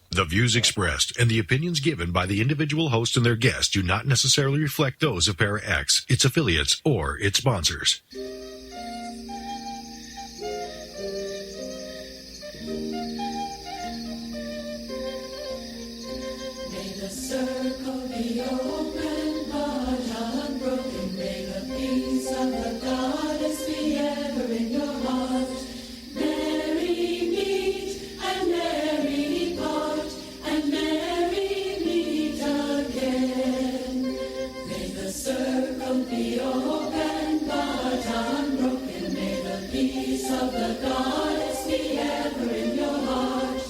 The views expressed and the opinions given by the individual host and their guests do not necessarily reflect those of Para X, its affiliates, or its sponsors. May the circle be open but unbroken. May the peace of the goddess be ever in your heart. Merry meet and merry part, and merry meet again. May the circle be open but unbroken. May the peace of the goddess be ever in your heart.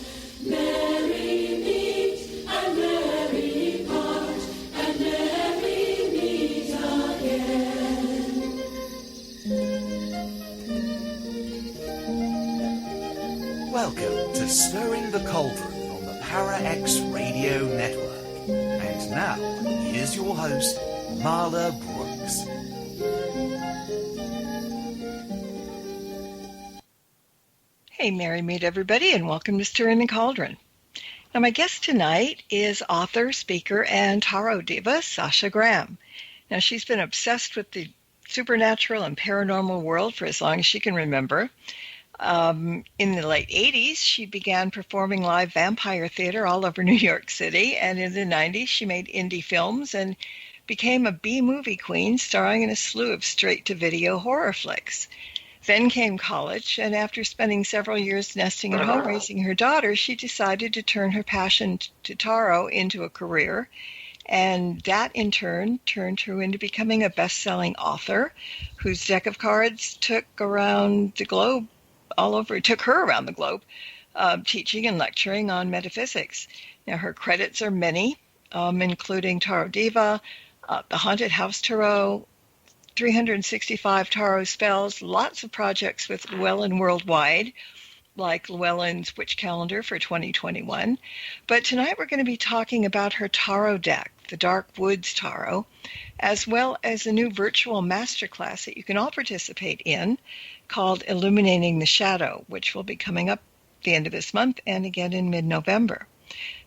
Merry meet and merry part, and merry meet again. Welcome to Stirring the Cauldron on the Para X Radio Network. And now, here's your host, Marla Brooks. Hey, merry meet everybody, and welcome to Stirring the Cauldron. Now, my guest tonight is author, speaker, and tarot diva, Sasha Graham. Now, she's been obsessed with the supernatural and paranormal world for as long as she can remember. In the late 80s, she began performing live vampire theater all over New York City, and in the 90s, she made indie films and became a B-movie queen, starring in a slew of straight-to-video horror flicks. Then came college, and after spending several years nesting at home raising her daughter, she decided to turn her passion to tarot into a career, and that in turn turned her into becoming a best-selling author whose deck of cards took around the globe, took her around the globe, teaching and lecturing on metaphysics. Now, her credits are many, including Tarot Diva, the Haunted House Tarot, 365 tarot spells, lots of projects with Llewellyn Worldwide, like Llewellyn's Witch Calendar for 2021. But tonight we're going to be talking about her tarot deck, the Dark Woods Tarot, as well as a new virtual masterclass that you can all participate in called Illuminating the Shadow, which will be coming up the end of this month and again in mid-November.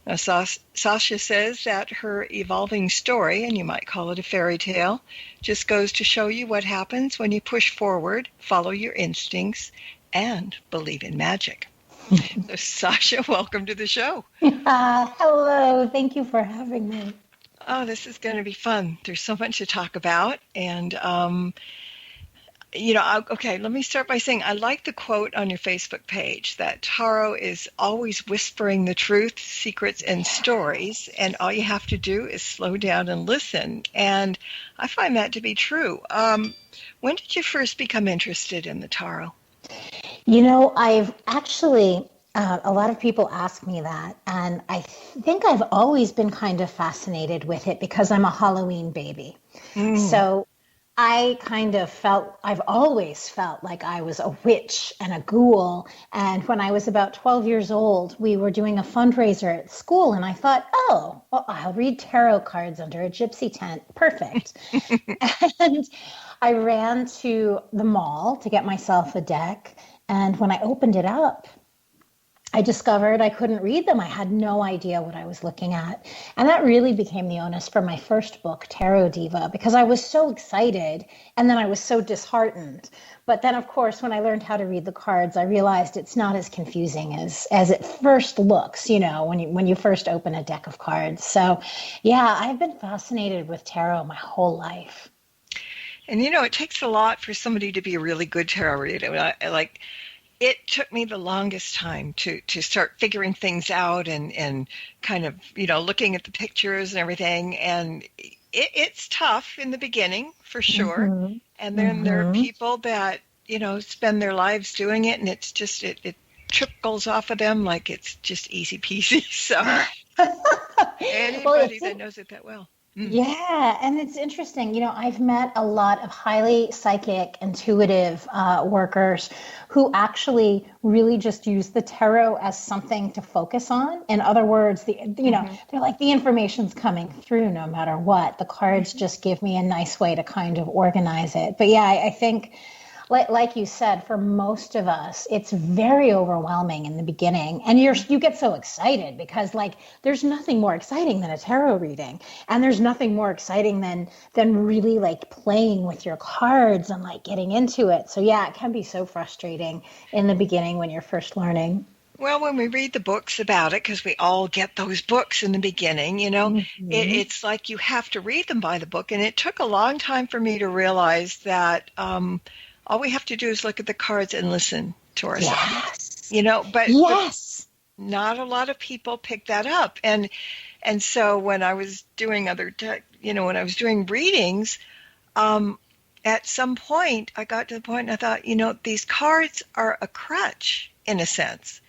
Now, Sasha says that her evolving story, and you might call it a fairy tale, just goes to show you what happens when you push forward, follow your instincts, and believe in magic. So, Sasha, welcome to the show. Hello. Thank you for having me. Oh, this is going to be fun. There's so much to talk about. And, okay, let me start by saying I like the quote on your Facebook page that tarot is always whispering the truth, secrets, and stories, and all you have to do is slow down and listen. And I find that to be true. When did you first become interested in the tarot? You know, I've actually, a lot of people ask me that, and I think I've always been kind of fascinated with it because I'm a Halloween baby. So I kind of I've always felt like I was a witch and a ghoul. And when I was about 12 years old, we were doing a fundraiser at school, and I thought, oh, well, I'll read tarot cards under a gypsy tent. Perfect. And I ran to the mall to get myself a deck. And when I opened it up, I discovered I couldn't read them. I had no idea what I was looking at. And that really became the onus for my first book, Tarot Diva, because I was so excited and then I was so disheartened. But then, of course, when I learned how to read the cards, I realized it's not as confusing as it first looks, you know, when you first open a deck of cards. So, yeah, I've been fascinated with tarot my whole life. And, you know, it takes a lot for somebody to be a really good tarot reader. It took me the longest time to start figuring things out and kind of, you know, looking at the pictures and everything. And it's tough in the beginning, for sure. Mm-hmm. And then there are people that, you know, spend their lives doing it, and it's just, it trickles off of them like it's just easy peasy. So anybody that knows it that well. Yeah, and it's interesting. You know, I've met a lot of highly psychic, intuitive workers who actually really just use the tarot as something to focus on. In other words, they're like, the information's coming through no matter what. The cards just give me a nice way to kind of organize it. But yeah, I think like you said, for most of us, it's very overwhelming in the beginning, and you get so excited because like there's nothing more exciting than a tarot reading, and there's nothing more exciting than really like playing with your cards and like getting into it. So yeah, it can be so frustrating in the beginning when you're first learning. Well, when we read the books about it, because we all get those books in the beginning, it's like you have to read them by the book. And it took a long time for me to realize that all we have to do is look at the cards and listen to ourselves. Yes. But yes. not a lot of people pick that up. And so when I was doing when I was doing readings, at some point I got to the point and I thought, these cards are a crutch in a sense.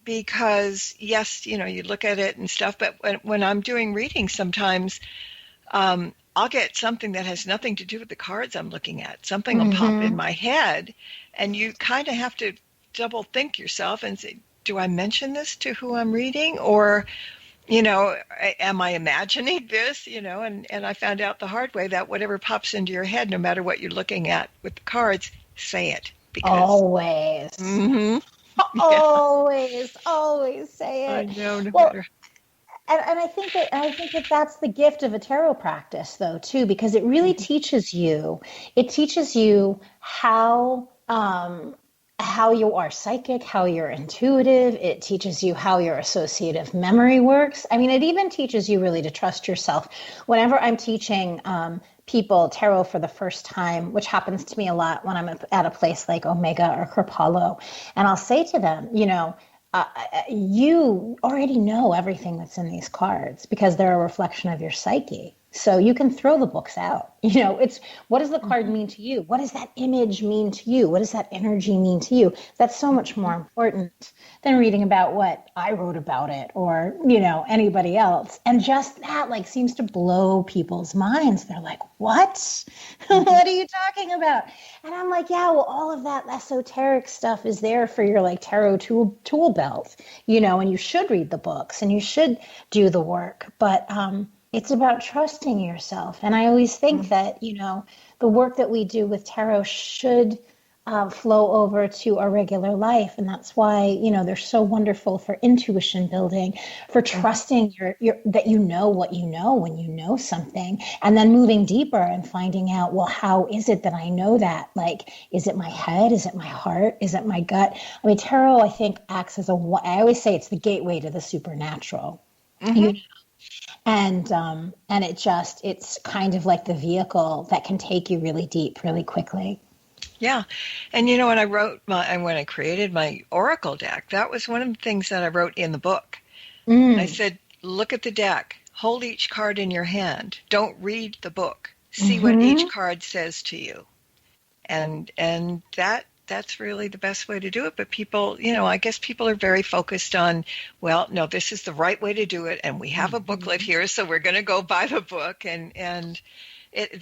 Because yes, you look at it and stuff, but when I'm doing readings, sometimes I'll get something that has nothing to do with the cards I'm looking at. Something will pop in my head, and you kind of have to double think yourself and say, do I mention this to who I'm reading, or am I imagining this? And I found out the hard way that whatever pops into your head, no matter what you're looking at with the cards, say it. Because, always. Always say it. I know, no well, matter. And I think that that's the gift of a tarot practice, though, too, because it really teaches you. It teaches you how you are psychic, how you're intuitive. It teaches you how your associative memory works. I mean, it even teaches you really to trust yourself. Whenever I'm teaching people tarot for the first time, which happens to me a lot when I'm at a place like Omega or Kripalu, and I'll say to them, you already know everything that's in these cards because they're a reflection of your psyche. So you can throw the books out. It's what does the card mean to you? What does that image mean to you? What does that energy mean to you? That's so much more important than reading about what I wrote about it or, anybody else. And just that seems to blow people's minds. They're like, what? What are you talking about? And I'm like, yeah, well, all of that esoteric stuff is there for your tarot tool belt, and you should read the books and you should do the work. But, it's about trusting yourself. And I always think that, the work that we do with tarot should flow over to our regular life. And that's why, they're so wonderful for intuition building, for trusting that you know what you know when you know something, and then moving deeper and finding out, well, how is it that I know that? Is it my head? Is it my heart? Is it my gut? I mean, tarot, I think, acts as I always say, it's the gateway to the supernatural. And it's kind of like the vehicle that can take you really deep, really quickly. Yeah. And when I created my Oracle deck, that was one of the things that I wrote in the book. I said, look at the deck, hold each card in your hand. Don't read the book. See what each card says to you. And that's really the best way to do it. But people, I guess people are very focused on, well, no, this is the right way to do it. And we have a booklet here, so we're going to go buy the book. And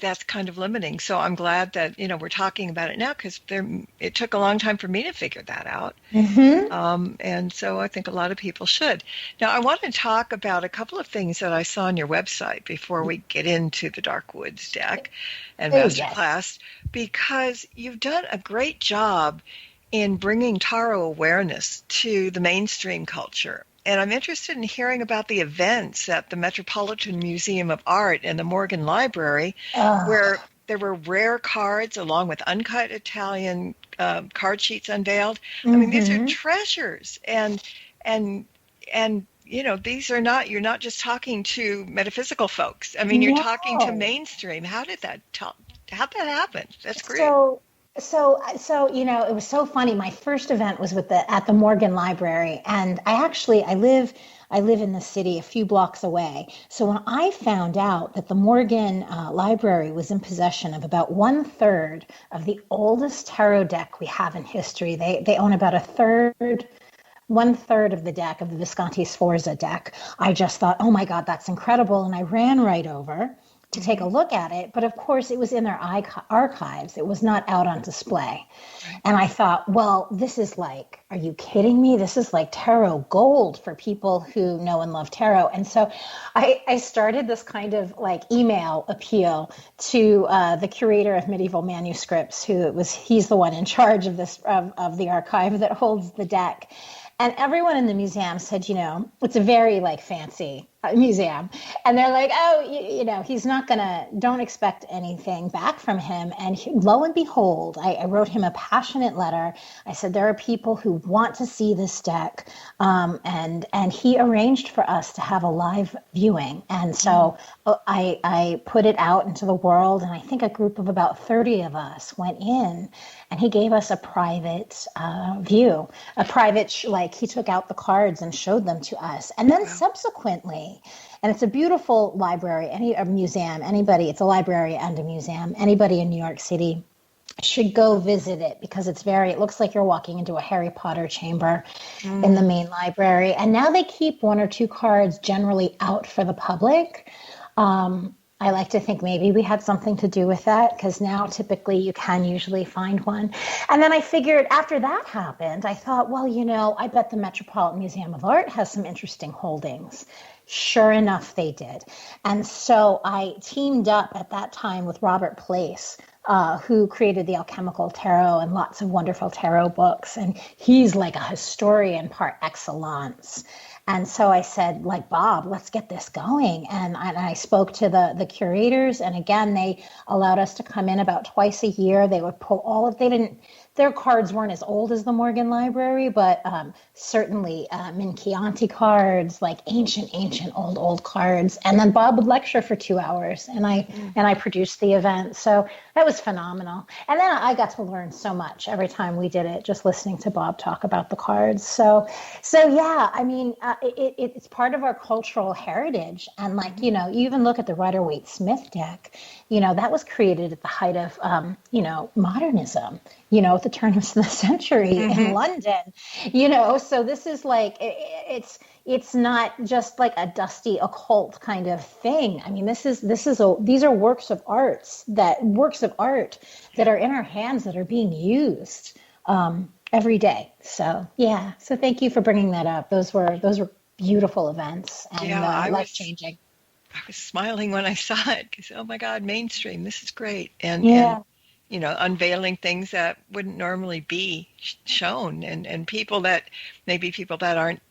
that's kind of limiting. So I'm glad that, we're talking about it now because it took a long time for me to figure that out. And so I think a lot of people should. Now, I want to talk about a couple of things that I saw on your website before we get into the Dark Woods deck and Masterclass, because you've done a great job in bringing tarot awareness to the mainstream culture. And I'm interested in hearing about the events at the Metropolitan Museum of Art and the Morgan Library, where there were rare cards along with uncut Italian card sheets unveiled. I mean, these are treasures. And these are not, you're not just talking to metaphysical folks. I mean, you're talking to mainstream. How'd that happen? That's great. So, it was so funny. My first event was at the Morgan Library, and I live in the city a few blocks away. So when I found out that the Morgan Library was in possession of about 1/3 of the oldest tarot deck we have in history, they own about 1/3 of the deck of the Visconti Sforza deck. I just thought, oh my God, that's incredible. And I ran right over to take a look at it. But of course, it was in their archives. It was not out on display. And I thought, well, this is like, are you kidding me? This is like tarot gold for people who know and love tarot. And so I started this kind of like email appeal to the curator of medieval manuscripts, he's the one in charge of this, of the archive that holds the deck. And everyone in the museum said, it's a very like fancy museum. And they're like, oh, he's not don't expect anything back from him. And lo and behold, I wrote him a passionate letter. I said, there are people who want to see this deck. And he arranged for us to have a live viewing. And so I put it out into the world. And I think a group of about 30 of us went in, and he gave us a private view, he took out the cards and showed them to us. And then subsequently, and it's a beautiful library, a museum, it's a library and a museum. Anybody in New York City should go visit it, because it looks like you're walking into a Harry Potter chamber in the main library. And now they keep one or two cards generally out for the public. I like to think maybe we had something to do with that, because now typically you can usually find one. And then I figured after that happened, I thought, well, I bet the Metropolitan Museum of Art has some interesting holdings. Sure enough, they did. And so I teamed up at that time with Robert Place, who created the Alchemical Tarot and lots of wonderful tarot books. And he's like a historian par excellence. And so I said, Bob, let's get this going. And I spoke to the curators. And again, they allowed us to come in about twice a year. They would pull their cards weren't as old as the Morgan Library, but certainly Minchianti cards, like ancient, old cards. And then Bob would lecture for 2 hours, and I produced the event. So that was phenomenal. And then I got to learn so much every time we did it, just listening to Bob talk about the cards. So yeah, I mean, it's part of our cultural heritage. And you even look at the Rider-Waite-Smith deck, that was created at the height of, modernism, at the turn of the century in London, so this is it's not just like a dusty occult kind of thing. I mean, these are works of art that are in our hands that are being used every day. So yeah. So thank you for bringing that up. Those were beautiful events and life-changing. I was smiling when I saw it, because, oh my God, mainstream, this is great. And unveiling things that wouldn't normally be shown, and people that aren't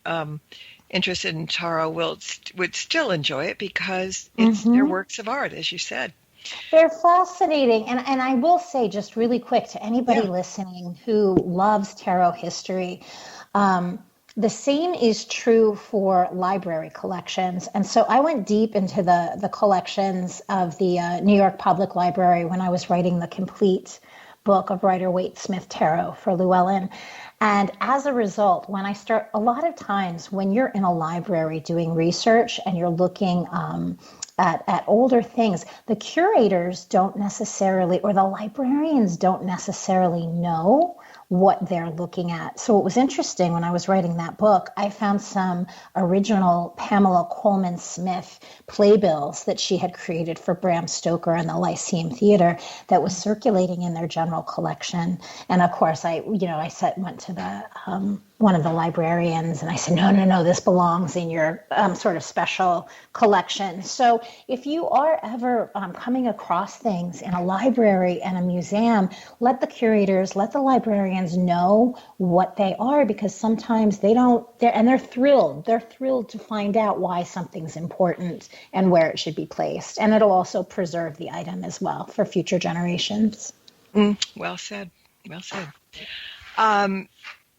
interested in tarot would still enjoy it, because they're works of art, as you said. They're fascinating. And I will say just really quick to anybody listening who loves tarot history, the same is true for library collections. And so I went deep into the collections of the New York Public Library when I was writing the complete book of Rider-Waite-Smith Tarot for Llewellyn. And as a result, a lot of times when you're in a library doing research and you're looking at older things, the curators don't necessarily, or the librarians don't necessarily know what they're looking at. So it was interesting when I was writing that book, I found some original Pamela Coleman Smith playbills that she had created for Bram Stoker and the Lyceum Theater that was circulating in their general collection. And of course, I went to the one of the librarians and I said, no, this belongs in your sort of special collection. So if you are ever coming across things in a library and a museum, let the curators, let the librarians know what they are, because sometimes they're thrilled. They're thrilled to find out why something's important and where it should be placed. And it'll also preserve the item as well for future generations. Well said.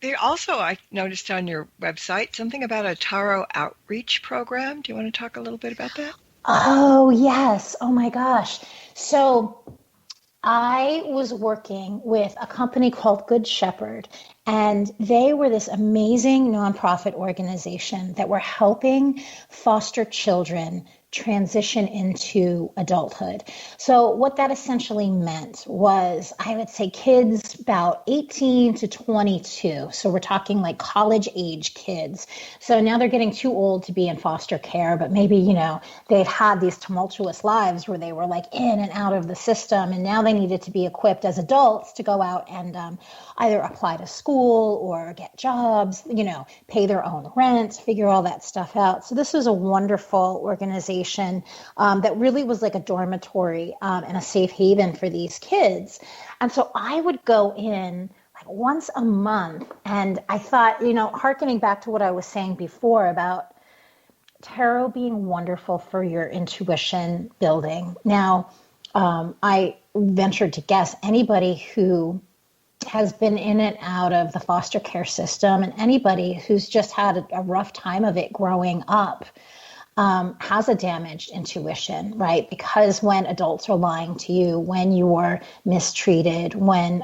There also, I noticed on your website, something about a tarot outreach program. Do you want to talk a little bit about that? Oh, yes. Oh, my gosh. So I was working with a company called Good Shepherd, and they were this amazing nonprofit organization that were helping foster children transition into adulthood. So what that essentially meant was, I would say, kids about 18 to 22. So we're talking like college age kids. So now they're getting too old to be in foster care, but maybe, they'd had these tumultuous lives where they were like in and out of the system. And now they needed to be equipped as adults to go out and either apply to school or get jobs, pay their own rent, figure all that stuff out. So this was a wonderful organization that really was like a dormitory and a safe haven for these kids. And so I would go in like once a month, and I thought, hearkening back to what I was saying before about tarot being wonderful for your intuition building. Now, I ventured to guess anybody who has been in and out of the foster care system, and anybody who's just had a rough time of it growing up, has a damaged intuition, right? Because when adults are lying to you, when you're mistreated, when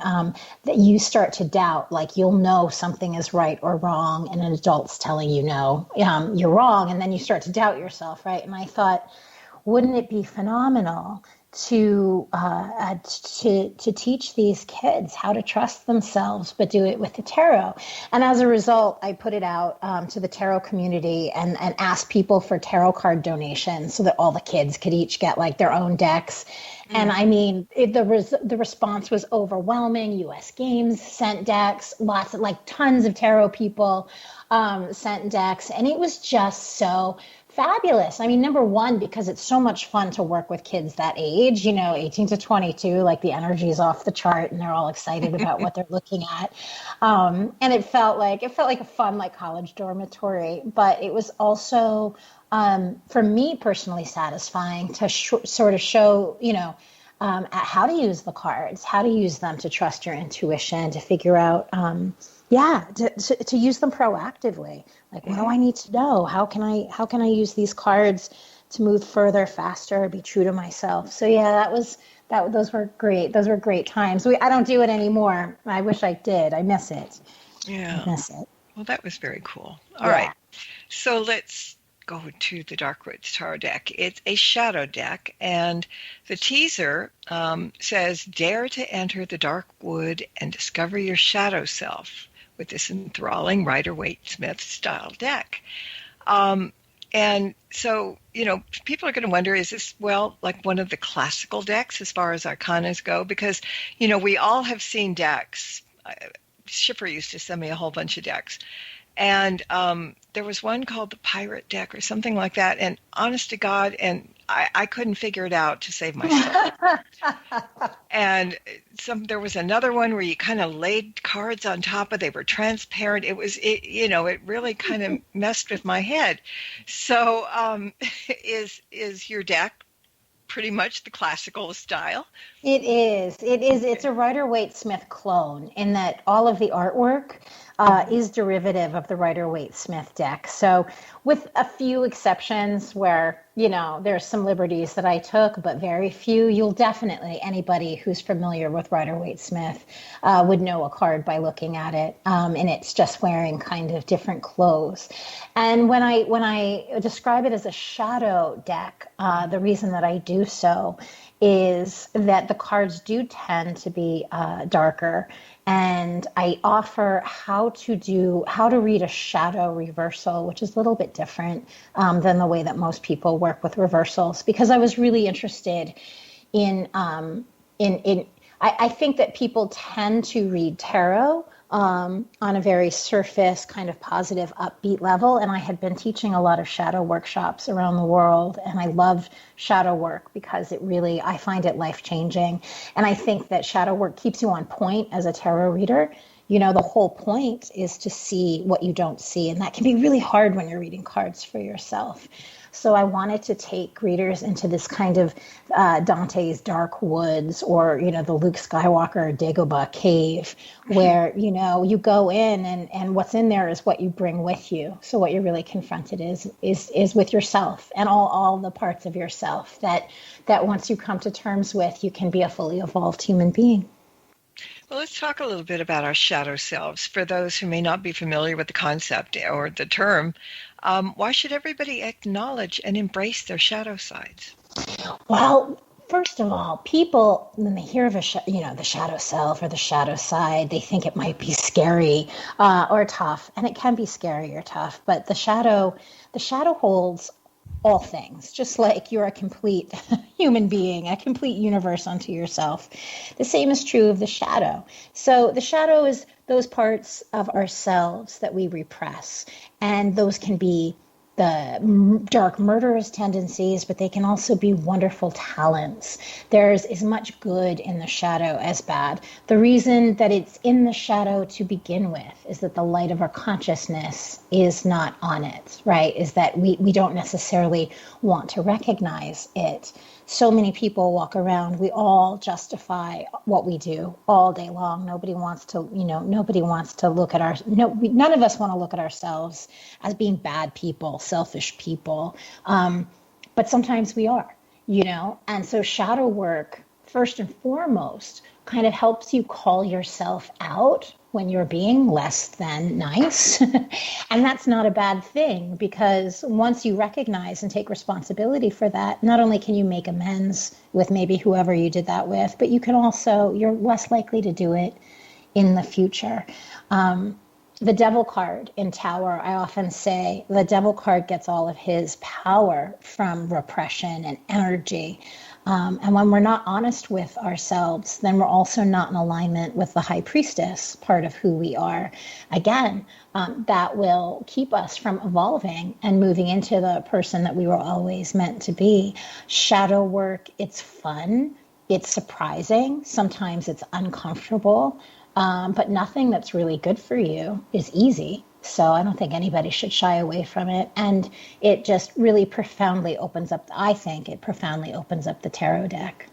you start to doubt, like you'll know something is right or wrong, and an adult's telling you no, you're wrong, and then you start to doubt yourself, right? And I thought, wouldn't it be phenomenal to teach these kids how to trust themselves, but do it with the tarot? And as a result, I put it out to the tarot community and asked people for tarot card donations so that all the kids could each get like their own decks. And I mean, the response was overwhelming. U.S. Games sent decks, lots of tons of tarot people sent decks, and it was just so fabulous. I mean, number one, because it's so much fun to work with kids that age, 18 to 22, like the energy is off the chart and they're all excited about what they're looking at. And it felt like a fun, like college dormitory, but it was also, for me personally, satisfying to sort of show, how to use the cards, how to use them to trust your intuition, to figure out, to use them proactively. Like, what do I need to know? How can I use these cards to move further, faster, be true to myself? So yeah, those were great. Those were great times. I don't do it anymore. I wish I did. I miss it. Yeah. I miss it. Well, that was very cool. All right. So let's go to the Darkwoods Tarot deck. It's a shadow deck, and the teaser says, "Dare to enter the dark wood and discover your shadow self with this enthralling Rider-Waite-Smith-style deck." And so, people are going to wonder, is this, like one of the classical decks as far as arcanas go? Because, we all have seen decks. Schiffer used to send me a whole bunch of decks. And there was one called the Pirate deck or something like that. And honest to God, and I couldn't figure it out to save myself. And there was another one where you kind of laid cards on top of, they were transparent. It really kind of messed with my head. So is your deck pretty much the classical style? It is. It's a Rider-Waite-Smith clone in that all of the artwork is derivative of the Rider-Waite-Smith deck. So with a few exceptions where, there's some liberties that I took, but very few, anybody who's familiar with Rider-Waite-Smith would know a card by looking at it. And it's just wearing kind of different clothes. And when I describe it as a shadow deck, the reason that I do so is that the cards do tend to be darker, and I offer how to read a shadow reversal, which is a little bit different than the way that most people work with reversals, because I was really interested in I think that people tend to read tarot on a very surface, kind of positive, upbeat level. And I had been teaching a lot of shadow workshops around the world, and I love shadow work because I find it life-changing. And I think that shadow work keeps you on point as a tarot reader. The whole point is to see what you don't see, and that can be really hard when you're reading cards for yourself. So I wanted to take readers into this kind of Dante's dark woods, or, the Luke Skywalker Dagobah cave, where, you go in and what's in there is what you bring with you. So what you're really confronted is with yourself and all the parts of yourself that once you come to terms with, you can be a fully evolved human being. Well, let's talk a little bit about our shadow selves. For those who may not be familiar with the concept or the term, why should everybody acknowledge and embrace their shadow sides? Well, first of all, people, when they hear of the shadow self or the shadow side, they think it might be scary or tough, and it can be scary or tough. But the shadow holds all things, just like you're a complete human being, a complete universe unto yourself. The same is true of the shadow. So the shadow is those parts of ourselves that we repress, and those can be the dark murderous tendencies, but they can also be wonderful talents. There's as much good in the shadow as bad. The reason that it's in the shadow to begin with is that the light of our consciousness is not on it, right? Is that we don't necessarily want to recognize it. So many people walk around, we all justify what we do all day long. Nobody wants to look at none of us want to look at ourselves as being bad people, selfish people. But sometimes we are, and so shadow work, first and foremost, kind of helps you call yourself out when you're being less than nice. And that's not a bad thing, because once you recognize and take responsibility for that, not only can you make amends with maybe whoever you did that with, but you're less likely to do it in the future. The devil card in Tower, I often say the devil card gets all of his power from repression and energy. And when we're not honest with ourselves, then we're also not in alignment with the high priestess part of who we are. Again, that will keep us from evolving and moving into the person that we were always meant to be. Shadow work, it's fun, it's surprising, sometimes it's uncomfortable, but nothing that's really good for you is easy. So I don't think anybody should shy away from it. And it just really profoundly opens up, I think it profoundly opens up the tarot deck.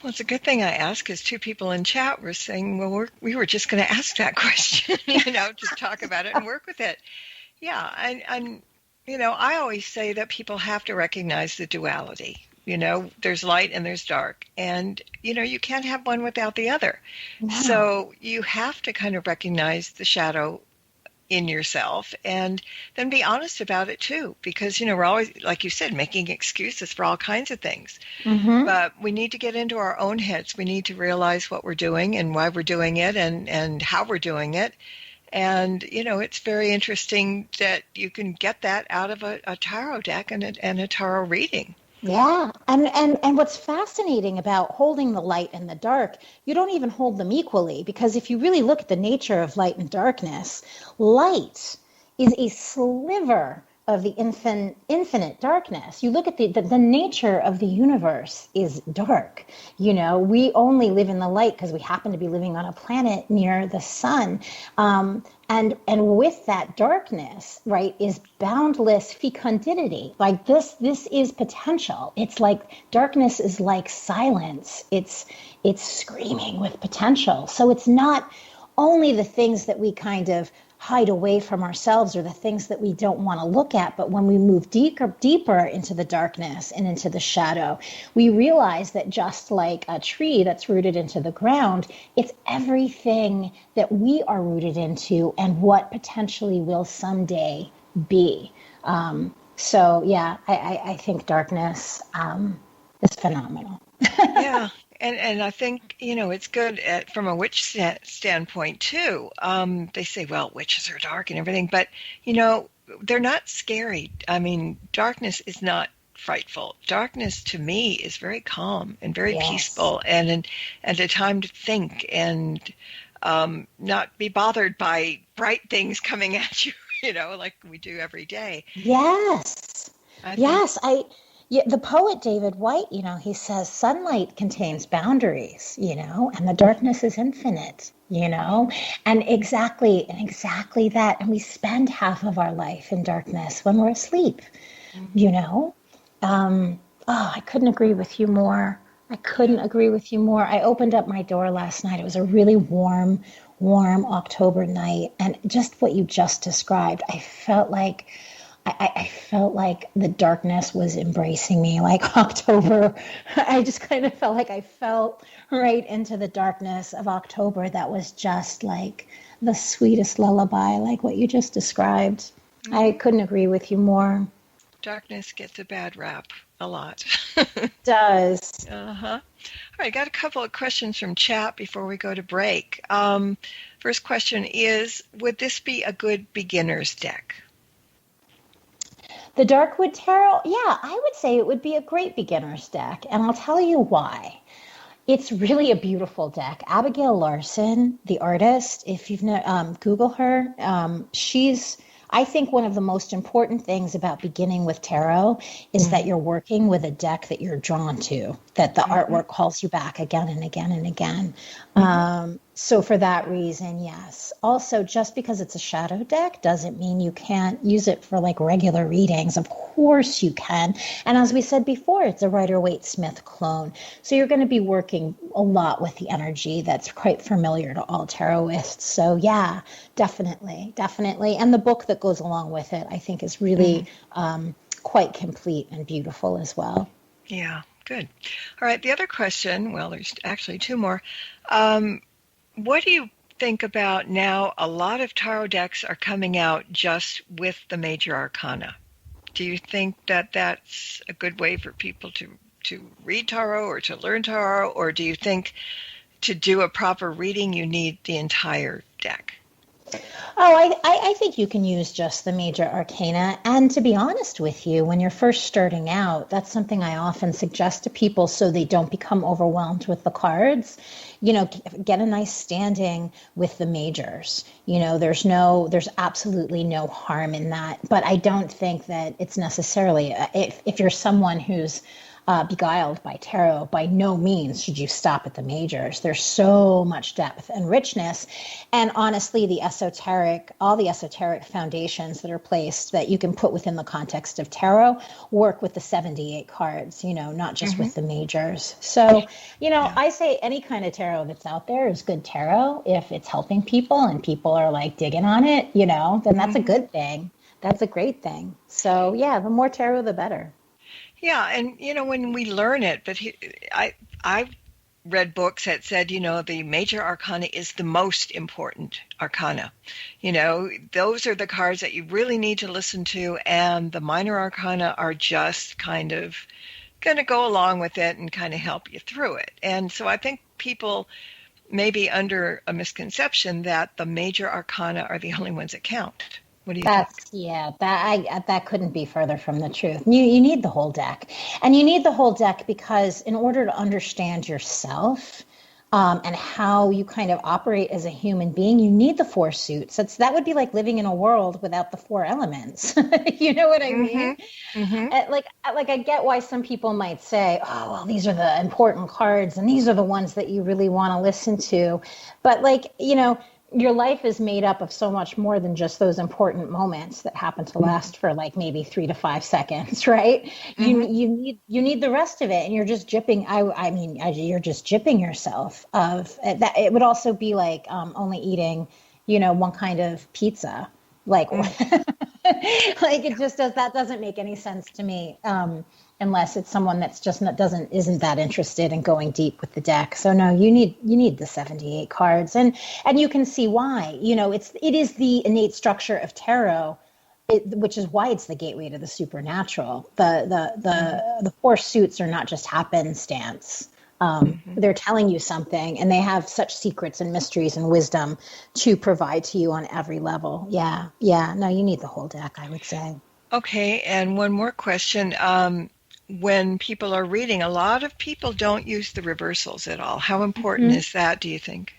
Well, it's a good thing I asked, because two people in chat were saying, well, we were just going to ask that question, just talk about it and work with it. Yeah, and I always say that people have to recognize the duality. There's light and there's dark, and you can't have one without the other. No. So you have to kind of recognize the shadow in yourself, and then be honest about it too, because we're always, like you said, making excuses for all kinds of things. Mm-hmm. But we need to get into our own heads. We need to realize what we're doing and why we're doing it, and how we're doing it. And it's very interesting that you can get that out of a tarot deck and a tarot reading. Yeah. And what's fascinating about holding the light and the dark, you don't even hold them equally, because if you really look at the nature of light and darkness, light is a sliver of the infinite darkness. You look at the nature of the universe is dark. We only live in the light because we happen to be living on a planet near the sun. And with that darkness, right, is boundless fecundity. Like this is potential. It's like darkness is like silence. It's screaming with potential. So it's not only the things that we kind of hide away from ourselves or the things that we don't want to look at, but when we move deeper into the darkness and into the shadow, we realize that just like a tree that's rooted into the ground, it's everything that we are rooted into and what potentially will someday be. So yeah, I think darkness is phenomenal. Yeah. And I think, it's good from a witch standpoint, too. They say, well, witches are dark and everything, but, they're not scary. I mean, darkness is not frightful. Darkness, to me, is very calm and very peaceful, and a time to think and not be bothered by bright things coming at you, like we do every day. Yes. Yeah, the poet David Whyte, he says sunlight contains boundaries, and the darkness is infinite, and exactly that. And we spend half of our life in darkness when we're asleep, I couldn't agree with you more. I opened up my door last night. It was a really warm October night. And just what you just described, I felt like I felt like the darkness was embracing me, like October. I just kind of felt like I felt right into the darkness of October. That was just like the sweetest lullaby, like what you just described. I couldn't agree with you more. Darkness gets a bad rap a lot. Does. Uh-huh. All right, I got a couple of questions from chat before we go to break. First question is, would this be a good beginner's deck? The Darkwood Tarot, yeah, I would say it would be a great beginner's deck, and I'll tell you why. It's really a beautiful deck. Abigail Larson, the artist, if you've Google her, she's, I think one of the most important things about beginning with tarot is that you're working with a deck that you're drawn to, that the artwork calls you back again and again and again. So for that reason, yes. Also, just because it's a shadow deck doesn't mean you can't use it for like regular readings. Of course you can. And as we said before, it's a Rider-Waite-Smith clone. So you're going to be working a lot with the energy that's quite familiar to all tarotists. So yeah, definitely. And the book that goes along with it, I think, is really quite complete and beautiful as well. Yeah, good. All right, the other question, well, there's actually two more. What do you think about now? A lot of tarot decks are coming out just with the major arcana. Do you think that that's a good way for people to read tarot or to learn tarot? Or do you think to do a proper reading, you need the entire deck? Oh, I think you can use just the major arcana. And to be honest with you, when you're first starting out, that's something I often suggest to people so they don't become overwhelmed with the cards. You know, get a nice standing with the majors. You know, there's absolutely no harm in that. But I don't think that it's necessarily, if you're someone who's beguiled by tarot, by no means should you stop at the majors. There's so much depth and richness. And honestly, all the esoteric foundations that are placed that you can put within the context of tarot work with the 78 cards, you know, not just with the majors. So, you know, I say any kind of tarot that's out there is good tarot. If it's helping people and people are like digging on it, you know, then that's a good thing. That's a great thing. So yeah, the more tarot, the better. Yeah, and you know, when we learn it, but I've read books that said, you know, the major arcana is the most important arcana. You know, those are the cards that you really need to listen to, and the minor arcana are just kind of going to go along with it and kind of help you through it. And so I think people may be under a misconception that the major arcana are the only ones that count. What do you think? Yeah, that couldn't be further from the truth. You need the whole deck. And you need the whole deck because in order to understand yourself and how you kind of operate as a human being, you need the four suits. That would be like living in a world without the four elements. You know what I mean? Like I get why some people might say, oh, well, these are the important cards and these are the ones that you really want to listen to. But like, you know, your life is made up of so much more than just those important moments that happen to last for like maybe 3 to 5 seconds, right? You need the rest of it, and you're just gypping. You're just gypping yourself of that. It would also be like only eating, you know, one kind of pizza, like like it just doesn't make any sense to me. Unless it's someone that's just isn't that interested in going deep with the deck. So no, you need the 78 cards, and you can see why. You know, it is the innate structure of tarot, which is why it's the gateway to the supernatural. The four suits are not just happenstance. They're telling you something, and they have such secrets and mysteries and wisdom to provide to you on every level. Yeah. No, you need the whole deck, I would say. Okay, and one more question. When people are reading, a lot of people don't use the reversals at all. How important is that, do you think?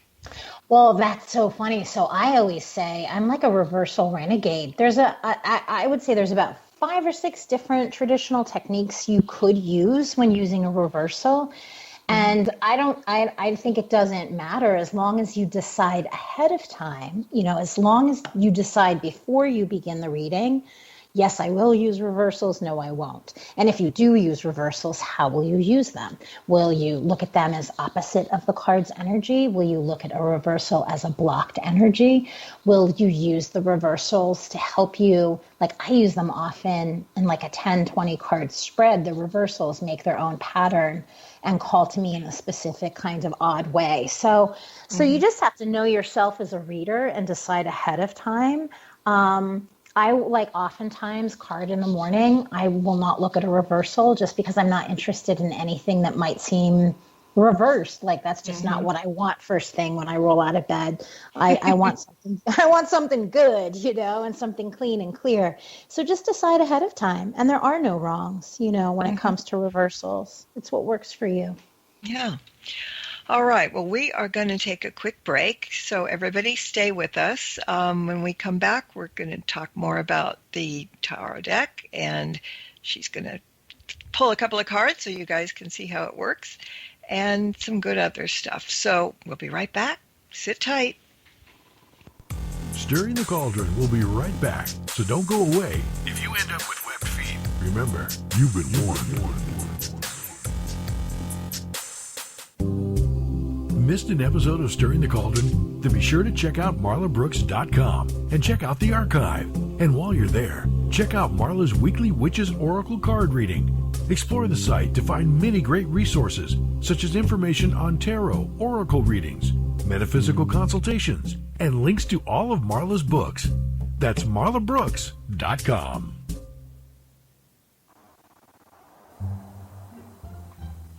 Well, that's so funny. So I always say I'm like a reversal renegade. I would say there's about 5 or 6 different traditional techniques you could use when using a reversal. And I think it doesn't matter as long as you decide ahead of time, you know, as long as you decide before you begin the reading, Yes, I will use reversals. No, I won't. And if you do use reversals, how will you use them? Will you look at them as opposite of the card's energy? Will you look at a reversal as a blocked energy? Will you use the reversals to help you? Like I use them often in like a 10, 20 card spread. The reversals make their own pattern and call to me in a specific kind of odd way. So you just have to know yourself as a reader and decide ahead of time. I like oftentimes card in the morning, I will not look at a reversal just because I'm not interested in anything that might seem reversed. Like that's just not what I want first thing when I roll out of bed. I want something, I want something good, and something clean and clear. So just decide ahead of time. And there are no wrongs, when it comes to reversals. It's what works for you. Yeah. All right. Well, we are going to take a quick break. So everybody stay with us. When we come back, we're going to talk more about the tarot deck, and she's going to pull a couple of cards so you guys can see how it works, and some good other stuff. So we'll be right back. Sit tight. Stirring the Cauldron will be right back, so don't go away. If you end up with webbed feet, remember, you've been warned. Missed an episode of Stirring the Cauldron? Then be sure to check out marlabrooks.com and check out the archive. And while you're there, check out Marla's weekly Witches Oracle card reading. Explore the site to find many great resources, such as information on tarot, oracle readings, metaphysical consultations, and links to all of Marla's books. That's marlabrooks.com.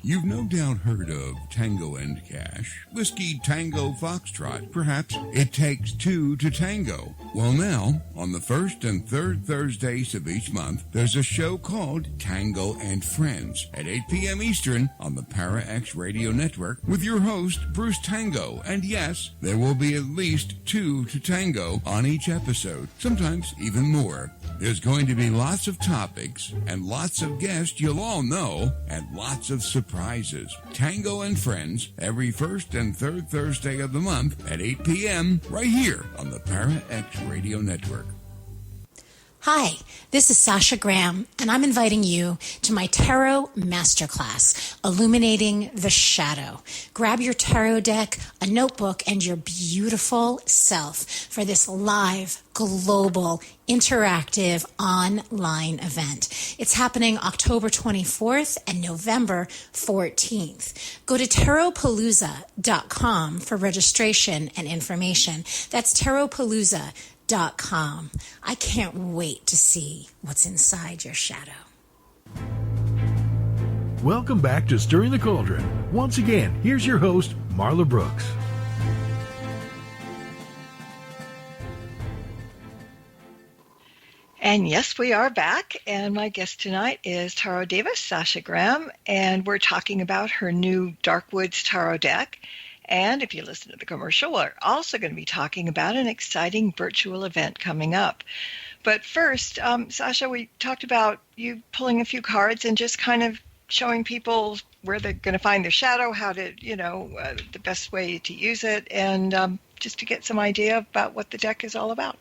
You've no doubt heard of Tango and Cash, Whiskey Tango Foxtrot. Perhaps it takes two to tango. Well, now, on the first and third Thursdays of each month, there's a show called Tango and Friends at 8 p.m. Eastern on the Para X Radio Network with your host, Bruce Tango. And yes, there will be at least two to tango on each episode, sometimes even more. There's going to be lots of topics and lots of guests you'll all know and lots of surprises. Tango and Friends every first and third Thursday of the month at 8 p.m. right here on the Para X Radio Network. Hi, this is Sasha Graham, and I'm inviting you to my Tarot Masterclass, Illuminating the Shadow. Grab your tarot deck, a notebook, and your beautiful self for this live, global, interactive online event. It's happening October 24th and November 14th. Go to tarotpalooza.com for registration and information. That's tarotpalooza.com. I can't wait to see what's inside your shadow. Welcome back to Stirring the Cauldron. Once again, here's your host, Marla Brooks. And yes, we are back, and my guest tonight is Tarot Diva, Sasha Graham, and we're talking about her new Darkwoods Tarot deck. And if you listen to the commercial, we're also going to be talking about an exciting virtual event coming up. But first, Sasha, we talked about you pulling a few cards and just kind of showing people where they're going to find their shadow, how to, the best way to use it, and just to get some idea about what the deck is all about.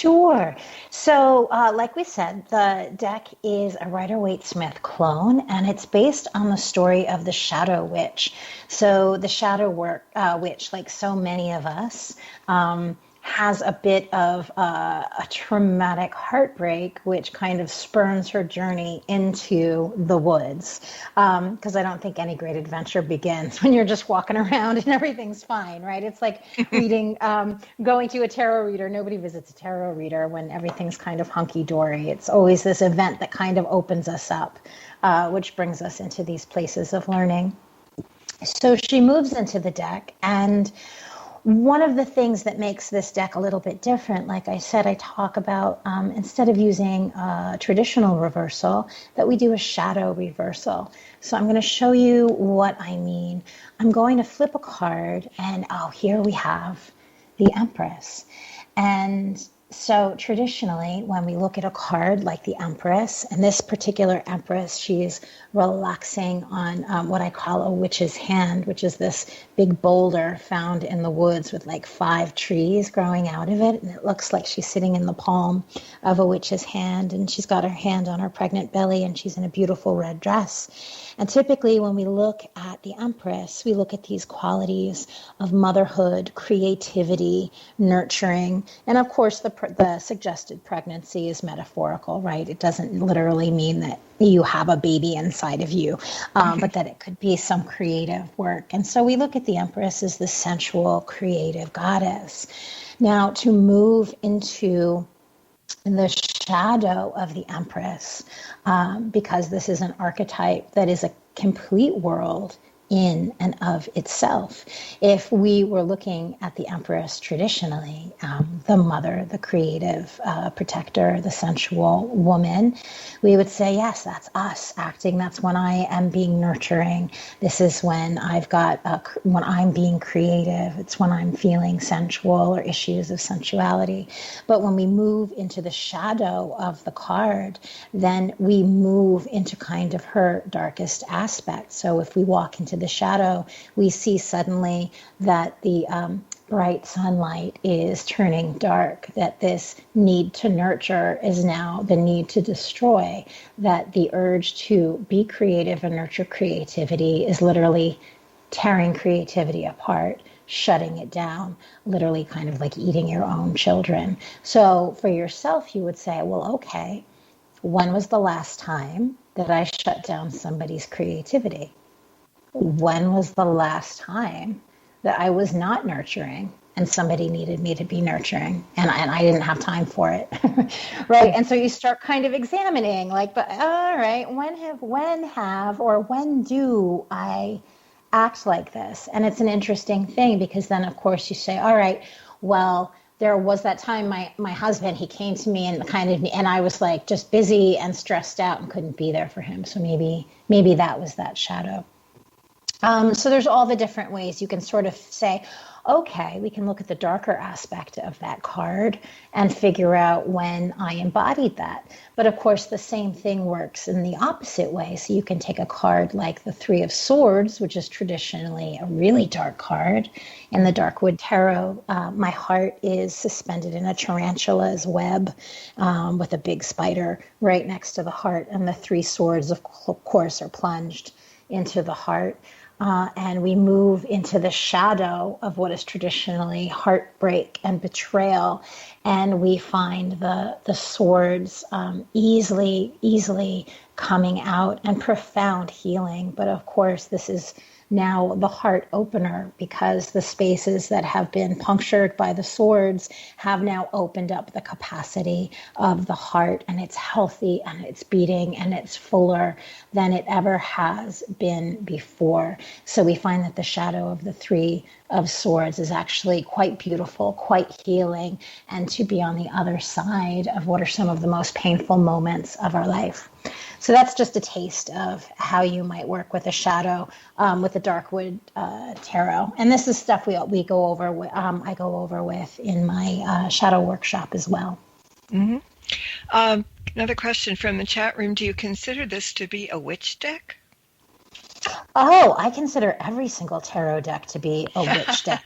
Sure. So, like we said, the deck is a Rider-Waite-Smith clone, and it's based on the story of the Shadow Witch. So the Shadow Witch, like so many of us, has a bit of a traumatic heartbreak, which kind of spurns her journey into the woods. Because I don't think any great adventure begins when you're just walking around and everything's fine, right? It's like reading, going to a tarot reader. Nobody visits a tarot reader when everything's kind of hunky-dory. It's always this event that kind of opens us up, which brings us into these places of learning. So she moves into the deck, and one of the things that makes this deck a little bit different, like I said, I talk about instead of using a traditional reversal, that we do a shadow reversal. So I'm going to show you what I mean. I'm going to flip a card, and here we have the Empress. And So traditionally, when we look at a card like the Empress, and this particular Empress, she's relaxing on what I call a witch's hand, which is this big boulder found in the woods with like 5 trees growing out of it. And it looks like she's sitting in the palm of a witch's hand, and she's got her hand on her pregnant belly, and she's in a beautiful red dress. And typically when we look at the Empress, we look at these qualities of motherhood, creativity, nurturing, and of course the suggested pregnancy is metaphorical, right? It doesn't literally mean that you have a baby inside of you, but that it could be some creative work. And so we look at the Empress as the sensual, creative goddess. Now, to move into the shadow of the Empress, because this is an archetype that is a complete world in and of itself. If we were looking at the Empress traditionally, the mother, the creative protector, the sensual woman, we would say, yes, that's us acting. That's when I am being nurturing. This is when when I'm being creative. It's when I'm feeling sensual or issues of sensuality. But when we move into the shadow of the card, then we move into kind of her darkest aspect. So if we walk into the shadow, we see suddenly that the bright sunlight is turning dark, that this need to nurture is now the need to destroy, that the urge to be creative and nurture creativity is literally tearing creativity apart, shutting it down, literally kind of like eating your own children. So for yourself, you would say, well, okay, when was the last time that I shut down somebody's creativity? When was the last time that I was not nurturing and somebody needed me to be nurturing and I didn't have time for it? Right. And so you start kind of examining like, but all right, when do I act like this? And it's an interesting thing because then of course you say, all right, well, there was that time my husband, he came to me and I was like just busy and stressed out and couldn't be there for him. So maybe that was that shadow. So there's all the different ways you can sort of say, okay, we can look at the darker aspect of that card and figure out when I embodied that. But of course, the same thing works in the opposite way. So you can take a card like the 3 of Swords, which is traditionally a really dark card. In the Darkwood Tarot, my heart is suspended in a tarantula's web with a big spider right next to the heart. And the 3 swords, of course, are plunged into the heart. And we move into the shadow of what is traditionally heartbreak and betrayal. And we find the swords easily coming out and profound healing. But of course, this is now the heart opener because the spaces that have been punctured by the swords have now opened up the capacity of the heart, and it's healthy and it's beating and it's fuller than it ever has been before. So we find that the shadow of the 3 of Swords is actually quite beautiful, quite healing, and to be on the other side of what are some of the most painful moments of our life. So that's just a taste of how you might work with a shadow with the Darkwood Tarot. And this is stuff we go over. I go over with in my shadow workshop as well. Mm-hmm. Another question from the chat room. Do you consider this to be a witch deck? Oh, I consider every single tarot deck to be a witch deck.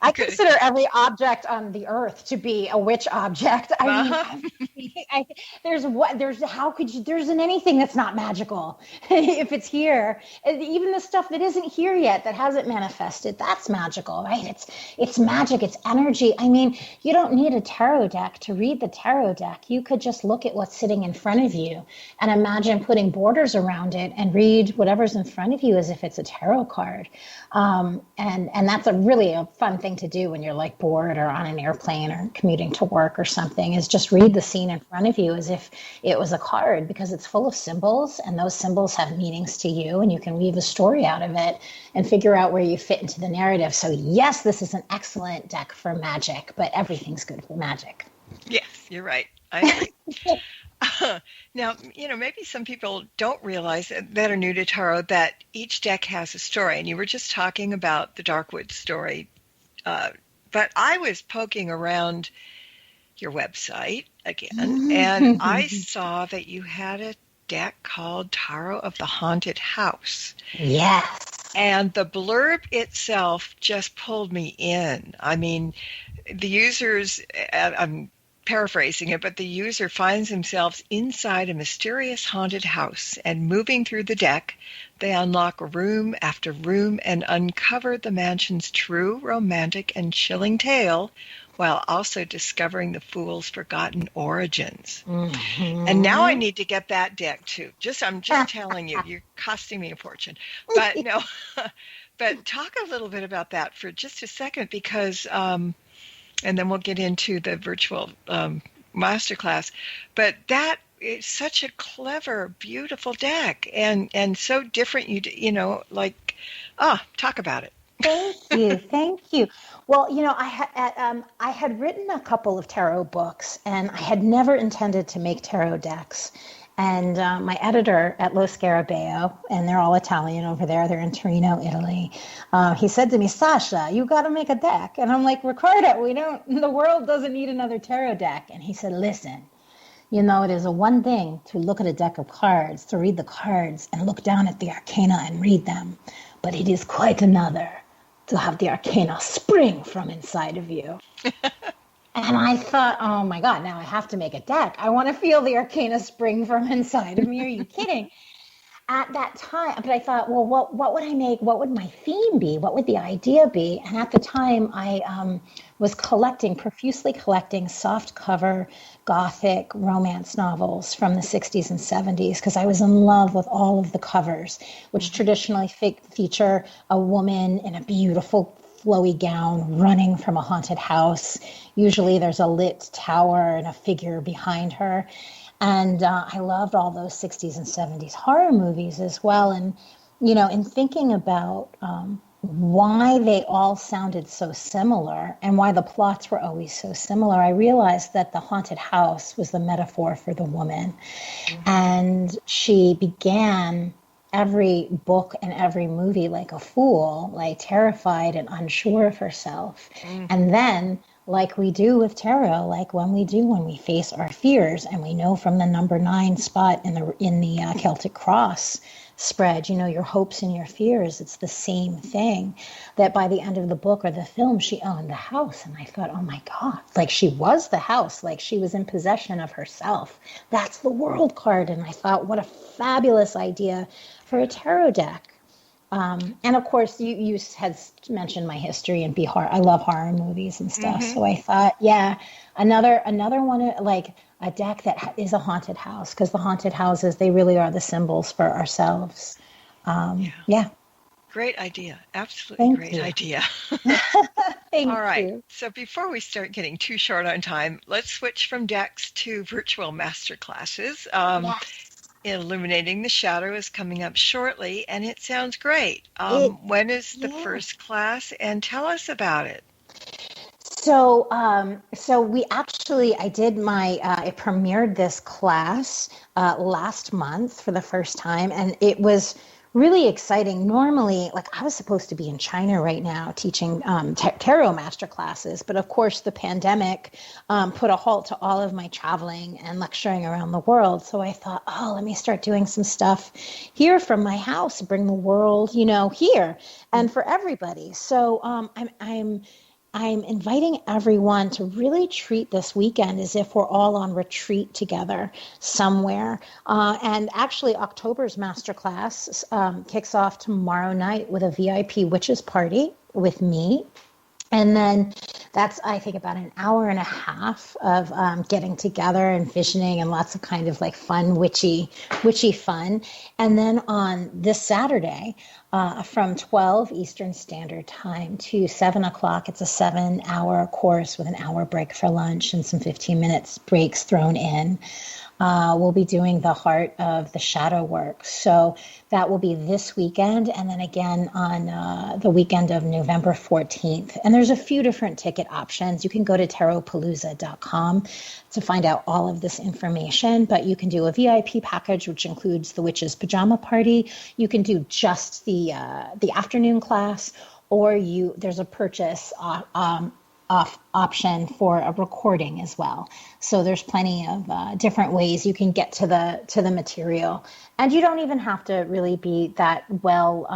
I consider every object on the earth to be a witch object. I mean, there isn't anything that's not magical if it's here. Even the stuff that isn't here yet, that hasn't manifested, that's magical, right? It's magic, it's energy. I mean, you don't need a tarot deck to read the tarot deck. You could just look at what's sitting in front of you and imagine putting borders around it and read whatever's in front of you as if it's a tarot card. And that's really a fun thing to do when you're like bored or on an airplane or commuting to work or something, is just read the scene in front of you as if it was a card, because it's full of symbols and those symbols have meanings to you and you can weave a story out of it and figure out where you fit into the narrative. So yes, this is an excellent deck for magic, but everything's good for magic. Yes, you're right. I agree. Now, maybe some people don't realize that are new to tarot that each deck has a story. And you were just talking about the Darkwood story. But I was poking around your website again, and I saw that you had a deck called Tarot of the Haunted House. Yes. And the blurb itself just pulled me in. I mean, the users, I'm paraphrasing it, but the user finds themselves inside a mysterious haunted house, and moving through the deck, they unlock room after room and uncover the mansion's true romantic and chilling tale, while also discovering the fool's forgotten origins. And now I need to get that deck too. I'm just telling you, you're costing me a fortune. But no, but talk a little bit about that for just a second, because, and then we'll get into the virtual masterclass. But that is such a clever, beautiful deck, and so different. Talk about it. Thank you. Well, I had written a couple of tarot books, and I had never intended to make tarot decks. And my editor at Lo Scarabeo, and they're all Italian over there, they're in Torino, Italy. He said to me, Sasha, you got to make a deck. And I'm like, Ricardo, the world doesn't need another tarot deck. And he said, listen, it is a one thing to look at a deck of cards, to read the cards and look down at the arcana and read them. But it is quite another to have the arcana spring from inside of you. And I thought, oh my God, now I have to make a deck. I want to feel the arcana spring from inside of me. Are you kidding? At that time, but I thought, well, what would I make? What would my theme be? What would the idea be? And at the time, I was profusely collecting soft cover Gothic romance novels from the 60s and 70s, because I was in love with all of the covers, which traditionally feature a woman in a beautiful flowy gown running from a haunted house. Usually there's a lit tower and a figure behind her. And I loved all those 60s and 70s horror movies as well. And, in thinking about why they all sounded so similar and why the plots were always so similar, I realized that the haunted house was the metaphor for the woman. Mm-hmm. And she began every book and every movie like a fool, like terrified and unsure of herself. Mm-hmm. And then, like we do with tarot, like when we face our fears, and we know from the number 9 spot in the Celtic cross spread, your hopes and your fears, it's the same thing, that by the end of the book or the film, she owned the house. And I thought, oh my God, like she was the house, like she was in possession of herself. That's the World card. And I thought, what a fabulous idea for a tarot deck. And of course, you had mentioned my history and I love horror movies and stuff. Mm-hmm. So I thought, yeah, another one, like a deck that is a haunted house, because the haunted houses, they really are the symbols for ourselves. Yeah. Great idea. Absolutely great idea. Thank All right. you. So before we start getting too short on time, let's switch from decks to virtual master classes. Yes. Illuminating the Shadow is coming up shortly, and it sounds great. When is the first class, and tell us about it? So I premiered this class last month for the first time, and it was really exciting. Normally, I was supposed to be in China right now teaching tarot master classes, but of course the pandemic put a halt to all of my traveling and lecturing around the world. So I thought, let me start doing some stuff here from my house, bring the world, here and for everybody. So I'm inviting everyone to really treat this weekend as if we're all on retreat together somewhere. And actually, October's masterclass kicks off tomorrow night with a VIP witches party with me. And then that's, I think, about an hour and a half of getting together and visioning and lots of kind of like fun, witchy fun. And then on this Saturday, from 12 Eastern Standard Time to 7 o'clock, it's a 7-hour course with an hour break for lunch and some 15 minutes breaks thrown in. We'll be doing the heart of the shadow work. So that will be this weekend, and then again on the weekend of November 14th. And there's a few different ticket options. You can go to tarotpalooza.com to find out all of this information, but you can do a VIP package, which includes the witch's pajama party. You can do just the afternoon class, or there's a purchase option for a recording as well. So there's plenty of different ways you can get to the material, and you don't even have to really be that well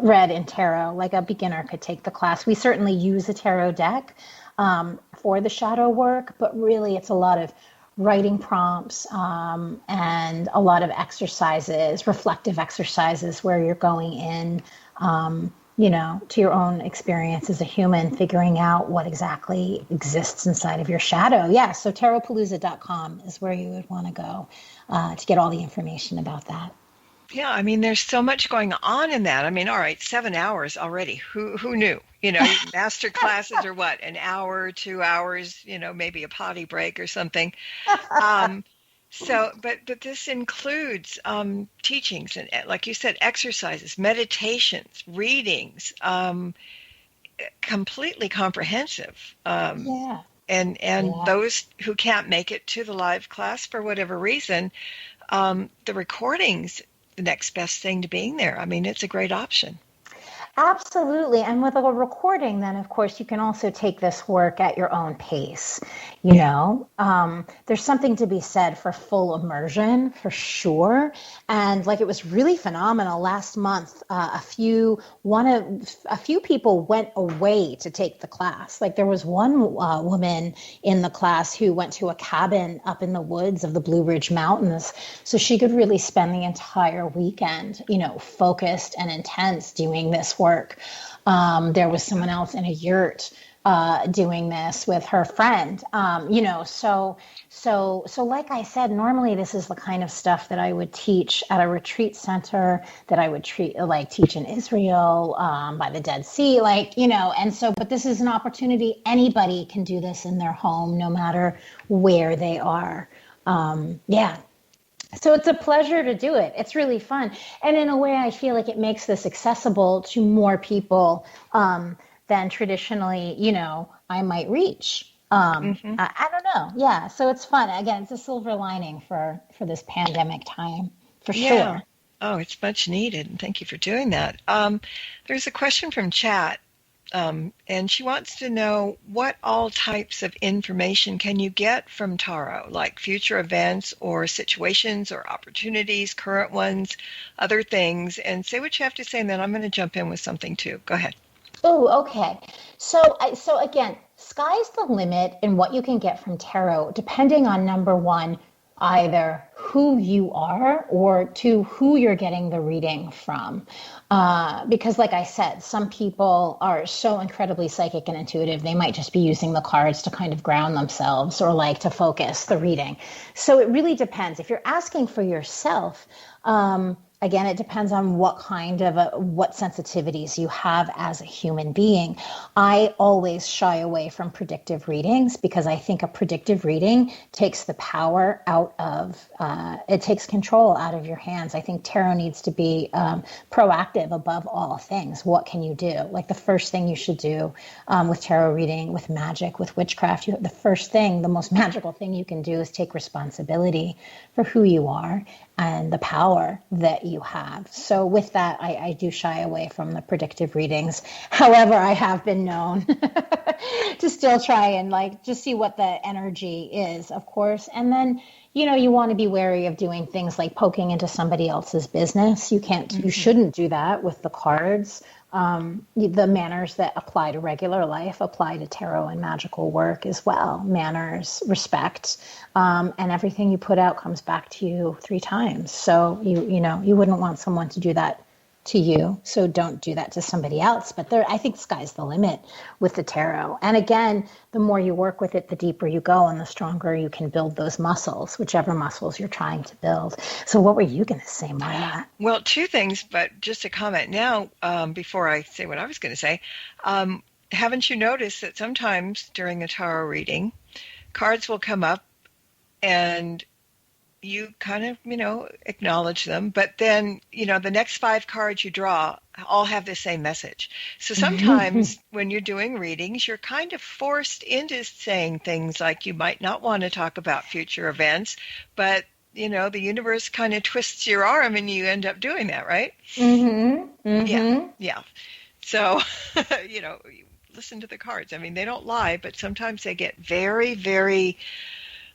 read in tarot. Like a beginner could take the class. We certainly use a tarot deck for the shadow work, but really it's a lot of writing prompts and a lot of exercises, reflective exercises where you're going in, to your own experience as a human, figuring out what exactly exists inside of your shadow. Yeah, so tarotpalooza.com is where you would want to go to get all the information about that. Yeah, I mean, there's so much going on in that. I mean, all right, 7 hours already. Who knew? Master classes are what, an hour, 2 hours, maybe a potty break or something. But this includes teachings and, like you said, exercises, meditations, readings, completely comprehensive. Yeah. And those who can't make it to the live class for whatever reason, the recordings, the next best thing to being there. I mean, it's a great option. Absolutely. And with a recording, then, of course, you can also take this work at your own pace. There's something to be said for full immersion, for sure. And it was really phenomenal last month. A few people went away to take the class. There was one woman in the class who went to a cabin up in the woods of the Blue Ridge Mountains, so she could really spend the entire weekend, focused and intense doing this work. There was someone else in a yurt doing this with her friend. So like I said, normally this is the kind of stuff that I would teach at a retreat center, that I would teach in Israel, by the Dead Sea, but this is an opportunity. Anybody can do this in their home, no matter where they are. So it's a pleasure to do it. It's really fun. And in a way, I feel like it makes this accessible to more people than traditionally, I might reach. I don't know. Yeah. So it's fun. Again, it's a silver lining for this pandemic time, for sure. Oh, it's much needed. And thank you for doing that. There's a question from chat. And she wants to know, what all types of information can you get from tarot, like future events or situations or opportunities, current ones, other things, and say what you have to say, and then I'm going to jump in with something too. Go ahead. Oh, okay. So again, sky's the limit in what you can get from tarot, depending on, number one, either who you are or to who you're getting the reading from. Because like I said, some people are so incredibly psychic and intuitive, they might just be using the cards to kind of ground themselves or to focus the reading. So it really depends. If you're asking for yourself, again, it depends on what kind of what sensitivities you have as a human being. I always shy away from predictive readings because I think a predictive reading takes the power out of, it takes control out of your hands. I think tarot needs to be proactive above all things. What can you do? The first thing you should do with tarot reading, with magic, with witchcraft, the first thing, the most magical thing you can do is take responsibility for who you are and the power that you have. So with that, I do shy away from the predictive readings. However, I have been known to still try and just see what the energy is, of course. And then, you want to be wary of doing things like poking into somebody else's business. You shouldn't do that with the cards. The manners that apply to regular life apply to tarot and magical work as well. Manners, respect, and everything you put out comes back to you 3 times. So you wouldn't want someone to do that to you. So don't do that to somebody else. But I think sky's the limit with the tarot. And again, the more you work with it, the deeper you go and the stronger you can build those muscles, whichever muscles you're trying to build. So what were you going to say, Marla? Well, 2 things, but just a comment now before I say what I was going to say. Haven't you noticed that sometimes during a tarot reading, cards will come up and you kind of, acknowledge them, but then, the next 5 cards you draw all have the same message. So sometimes when you're doing readings, you're kind of forced into saying things like you might not want to talk about future events, but, the universe kind of twists your arm and you end up doing that, right? Yeah. So, listen to the cards. I mean, they don't lie, but sometimes they get very, very,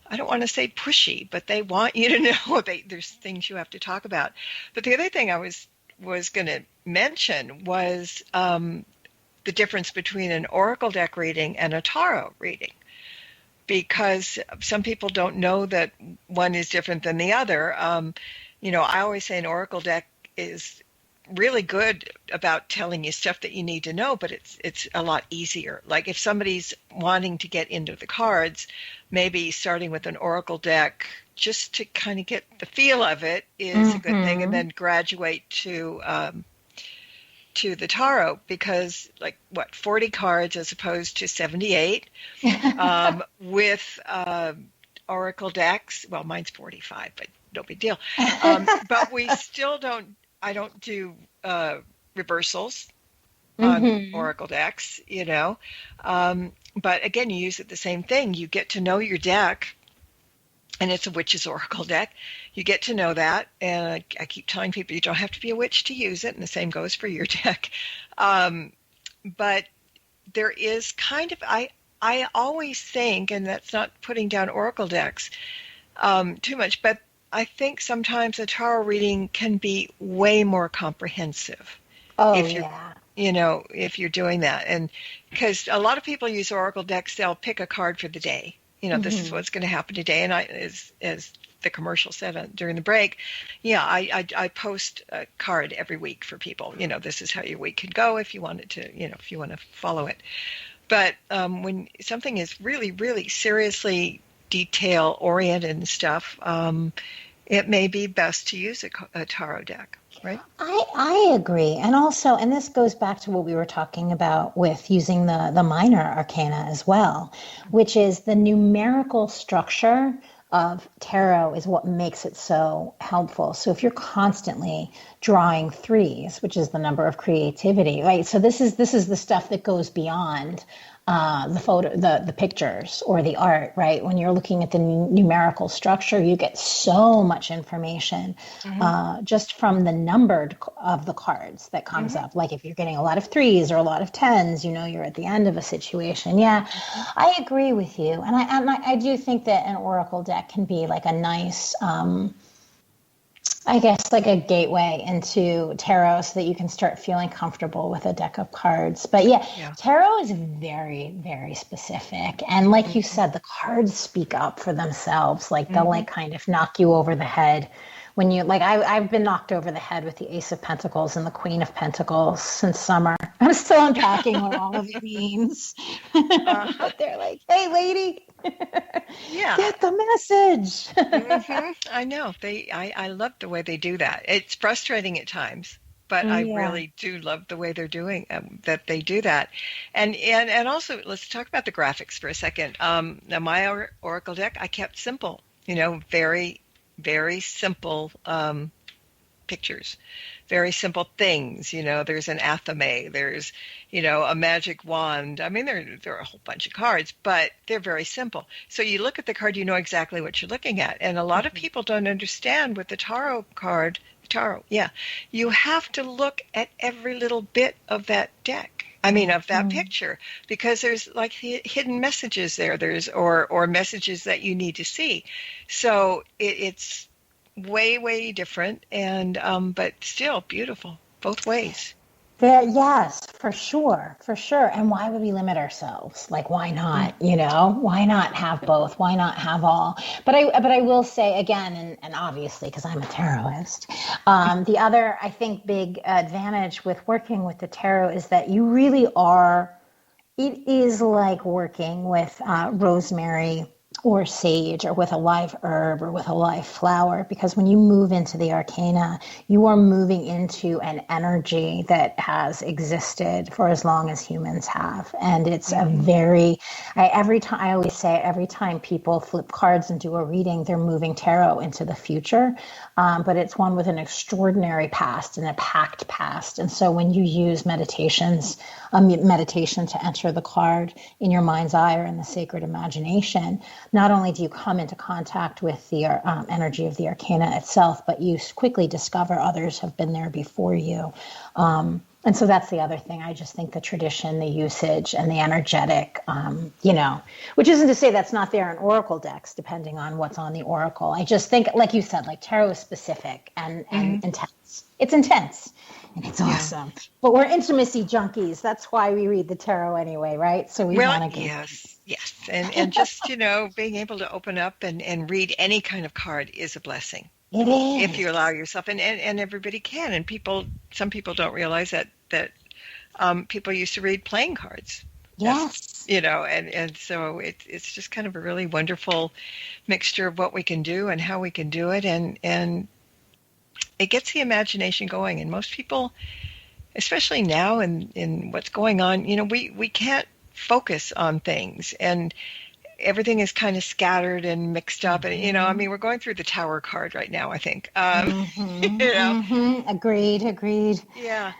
I don't want to say pushy, but they want you to know there's things you have to talk about. But the other thing I was going to mention was the difference between an oracle deck reading and a tarot reading, because some people don't know that one is different than the other. I always say an oracle deck is really good about telling you stuff that you need to know, but it's a lot easier. Like if somebody's wanting to get into the cards, maybe starting with an oracle deck just to kind of get the feel of it is a good thing, and then graduate to the tarot, because 40 cards as opposed to 78 with oracle decks. Well, mine's 45, but no big deal. But we still I don't do reversals on oracle decks, but again, you use it the same thing. You get to know your deck, and it's a witch's oracle deck. You get to know that, and I keep telling people you don't have to be a witch to use it, and the same goes for your deck. But there is kind of, I always think, and that's not putting down oracle decks too much, but I think sometimes a tarot reading can be way more comprehensive. If you're doing that. And because a lot of people use oracle decks, they'll pick a card for the day. This is what's going to happen today. And as the commercial said during the break, I post a card every week for people. This is how your week could go if you wanted to, if you want to follow it. But when something is really, really seriously detail oriented and stuff, it may be best to use a tarot deck, right? I agree. And also, and this goes back to what we were talking about with using the minor arcana as well, which is the numerical structure of tarot is what makes it so helpful. So if you're constantly drawing threes, which is the number of creativity, right? So this is the stuff that goes beyond the pictures or the art, right? When you're looking at the numerical structure, you get so much information just from the numbered of the cards that comes up. Like if you're getting a lot of threes or a lot of tens, you're at the end of a situation. Yeah, I agree with you. And I do think that an oracle deck can be like a nice, I guess, like a gateway into tarot so that you can start feeling comfortable with a deck of cards. But yeah, tarot is very, very specific. And like you said, the cards speak up for themselves. Like they'll like kind of knock you over the head when you I've been knocked over the head with the Ace of Pentacles and the Queen of Pentacles since summer. I'm still unpacking what all of it means. But they're like, hey, lady. Get the message. I know. I love the way they do that. It's frustrating at times, but I really do love the way they're doing that. They do that, and also let's talk about the graphics for a second. Now my oracle deck, I kept simple. Very, very simple pictures, very simple things. There's an athame, there's, a magic wand. I mean, there are a whole bunch of cards, but they're very simple. So you look at the card, you know exactly what you're looking at. And a lot of people don't understand with the tarot card, you have to look at every little bit of that deck. I mean, of that picture, because there's like hidden messages there. Or messages that you need to see. So it's way, way different, and but still beautiful both ways. Yes, for sure. And why would we limit ourselves? Like, why not? Why not have both? Why not have all? But I will say again, and obviously because I'm a tarotist, the other I think big advantage with working with the tarot is that you really are. It is like working with rosemary or sage or with a live herb or with a live flower, because when you move into the arcana, you are moving into an energy that has existed for as long as humans have. And it's a very, I always say every time people flip cards and do a reading, they're moving tarot into the future. But it's one with an extraordinary past and a packed past. And so when you use meditation to enter the card in your mind's eye or in the sacred imagination, not only do you come into contact with the energy of the arcana itself, but you quickly discover others have been there before you. And so that's the other thing. I just think the tradition, the usage, and the energetic, which isn't to say that's not there in oracle decks, depending on what's on the oracle. I just think, like you said, like tarot is specific and intense. It's intense and it's awesome. But we're intimacy junkies. That's why we read the tarot anyway, right? So we want to go. Yes. And just, being able to open up and read any kind of card is a blessing. It is. If you allow yourself, and everybody can, and some people don't realize that people used to read playing cards. Yes. And so it's just kind of a really wonderful mixture of what we can do and how we can do it, and it gets the imagination going. And most people, especially now in what's going on, we can't focus on things, and everything is kind of scattered and mixed up. And, we're going through the Tower card right now, I think. Agreed. Yeah.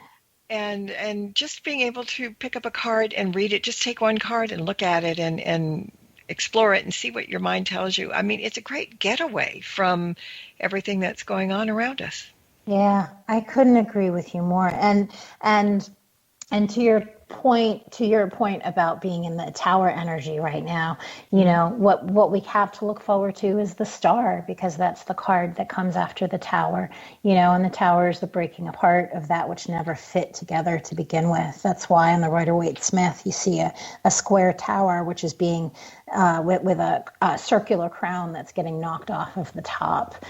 And just being able to pick up a card and read it, just take one card and look at it and explore it and see what your mind tells you. I mean, it's a great getaway from everything that's going on around us. Yeah, I couldn't agree with you more. And to your point about being in the tower energy right now, what we have to look forward to is the star, because that's the card that comes after the tower, and the tower is the breaking apart of that which never fit together to begin with. That's why on the Rider-Waite-Smith you see a square tower, which is being with a circular crown that's getting knocked off of the top.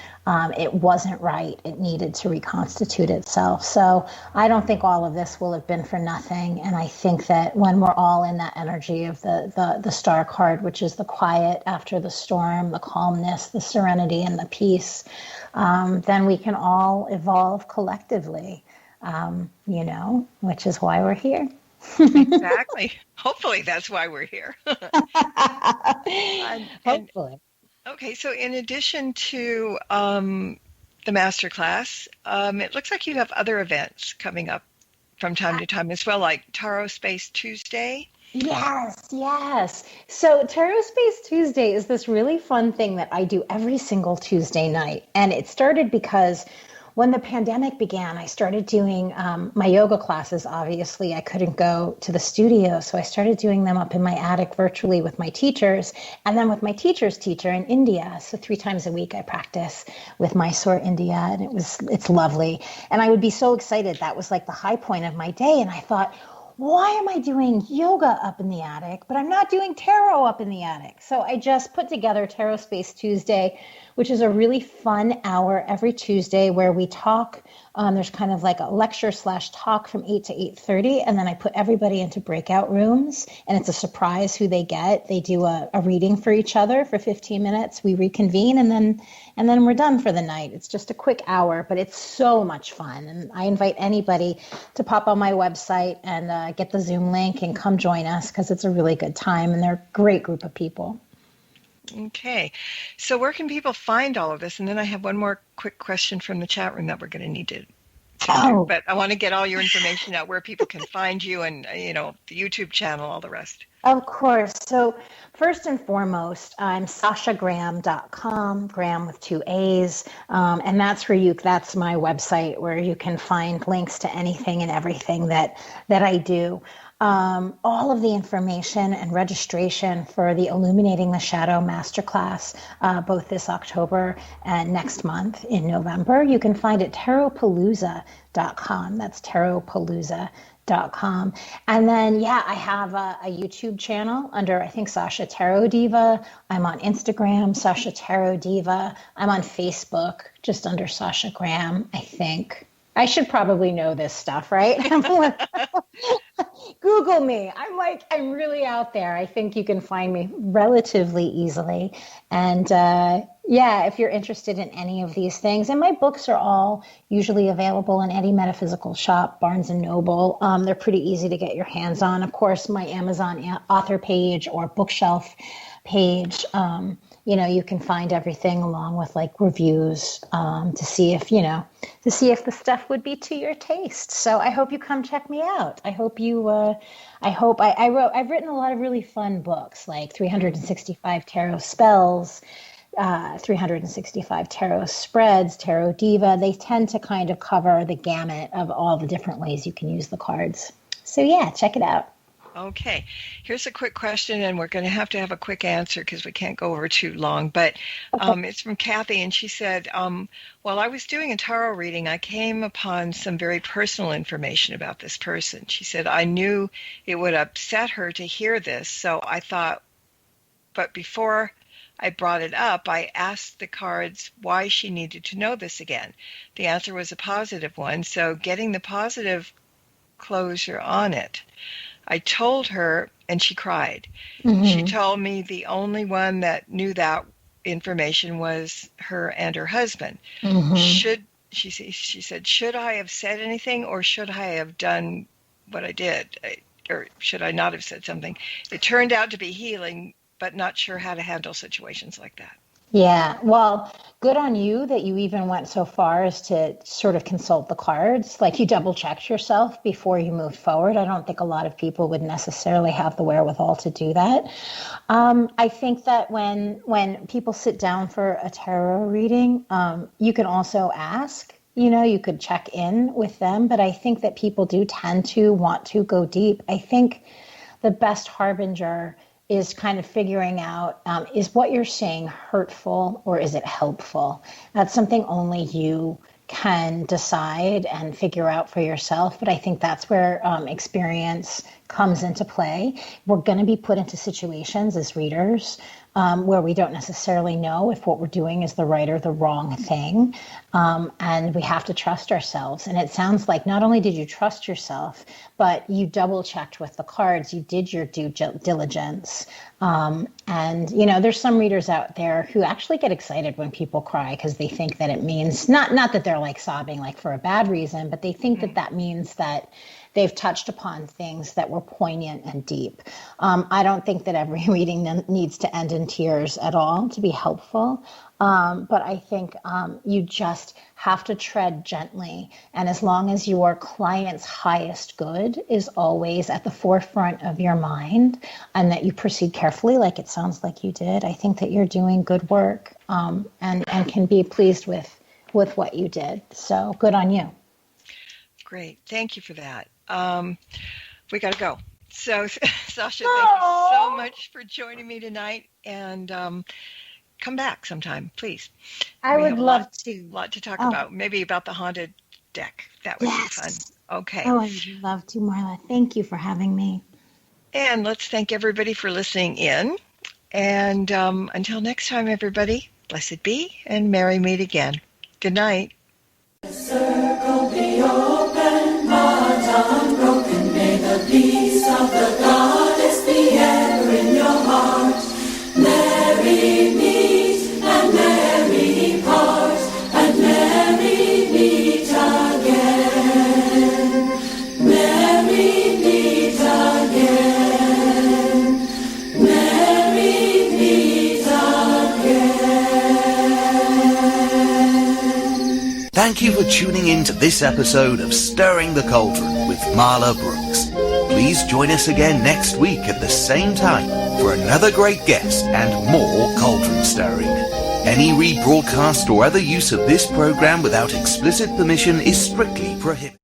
It wasn't right. It needed to reconstitute itself. So I don't think all of this will have been for nothing. And I think that when we're all in that energy of the star card, which is the quiet after the storm, the calmness, the serenity, and the peace, then we can all evolve collectively, which is why we're here. Exactly. Hopefully that's why we're here. Hopefully. Okay, so in addition to the masterclass, it looks like you have other events coming up from time to time as well, like Tarot Space Tuesday. Yes. So Tarot Space Tuesday is this really fun thing that I do every single Tuesday night. And it started because when the pandemic began, I started doing my yoga classes. Obviously, I couldn't go to the studio, so I started doing them up in my attic virtually with my teachers, and then with my teacher's teacher in India. So 3 times a week I practice with Mysore, India, and it's lovely. And I would be so excited. That was like the high point of my day, and I thought, why am I doing yoga up in the attic, but I'm not doing tarot up in the attic? So I just put together Tarot Space Tuesday, which is a really fun hour every Tuesday where we talk. There's kind of like a lecture / talk from 8 to 8:30. And then I put everybody into breakout rooms, and it's a surprise who they get. They do a reading for each other for 15 minutes. We reconvene, and then we're done for the night. It's just a quick hour, but it's so much fun. And I invite anybody to pop on my website and get the Zoom link and come join us, because it's a really good time, and they're a great group of people. Okay, so where can people find all of this? And then I have one more quick question from the chat room that we're going to need to do. But I want to get all your information out, where people can find you, and the YouTube channel, all the rest. Of course. So first and foremost, I'm sashagraham.com, Graham with 2 A's. And that's my website, where you can find links to anything and everything that I do. All of the information and registration for the Illuminating the Shadow Masterclass, both this October and next month in November, you can find at tarotpalooza.com. That's tarotpalooza.com. And then, I have a YouTube channel under, I think, Sasha Tarot Diva. I'm on Instagram, Sasha Tarot Diva. I'm on Facebook, just under Sasha Graham, I think. I should probably know this stuff, right? Google me. I'm really out there. I think you can find me relatively easily. And if you're interested in any of these things, and my books are all usually available in any metaphysical shop, Barnes and Noble. They're pretty easy to get your hands on. Of course, my Amazon author page or bookshelf page, you can find everything along with like reviews to see if the stuff would be to your taste. So I hope you come check me out. I've written a lot of really fun books, like 365 Tarot Spells, 365 tarot spreads, tarot diva. They tend to kind of cover the gamut of all the different ways you can use the cards. So yeah, check it out. Okay, here's a quick question, and we're going to have a quick answer because we can't go over too long, but it's from Kathy, and she said, while I was doing a tarot reading, I came upon some very personal information about this person. She said, I knew it would upset her to hear this, so I thought, but before I brought it up, I asked the cards why she needed to know this again. The answer was a positive one, so getting the positive closure on it. I told her, and she cried. Mm-hmm. She told me the only one that knew that information was her and her husband. Mm-hmm. She said, should I have said anything, or should I have done what I did? Or should I not have said something? It turned out to be healing, but not sure how to handle situations like that. Yeah, well, good on you that you even went so far as to sort of consult the cards. Like, you double checked yourself before you moved forward. I don't think a lot of people would necessarily have the wherewithal to do that. I think that when people sit down for a tarot reading, you can also ask, you could check in with them. But I think that people do tend to want to go deep. I think the best harbinger is kind of figuring out, is what you're saying hurtful or is it helpful? That's something only you can decide and figure out for yourself. But I think that's where experience comes into play. We're going to be put into situations as readers where we don't necessarily know if what we're doing is the right or the wrong thing. And we have to trust ourselves. And it sounds like not only did you trust yourself, but you double checked with the cards. You did your due diligence. And, there's some readers out there who actually get excited when people cry because they think that it means, not that they're like sobbing like for a bad reason, but they think that means that they've touched upon things that were poignant and deep. I don't think that every reading needs to end in tears at all to be helpful. But I think you just have to tread gently. And as long as your client's highest good is always at the forefront of your mind, and that you proceed carefully, like it sounds like you did, I think that you're doing good work and can be pleased with what you did. So good on you. Great. Thank you for that. We got to go. So, Sasha, thank you so much for joining me tonight. And come back sometime, please. I would love to. A lot to talk about. Maybe about the haunted deck. That would be fun. Okay. Oh, I would love to, Marla. Thank you for having me. And let's thank everybody for listening in. And until next time, everybody, blessed be and merry meet again. Good night. The circle be open, but unbroken. May the peace of the goddess be ever in your heart. Merry meet and merry part, and merry meet again. Merry meet again. Merry meet again. Thank you for tuning in to this episode of Stirring the Cauldron with Marla Brooks. Please join us again next week at the same time for another great guest and more cauldron stirring. Any rebroadcast or other use of this program without explicit permission is strictly prohibited.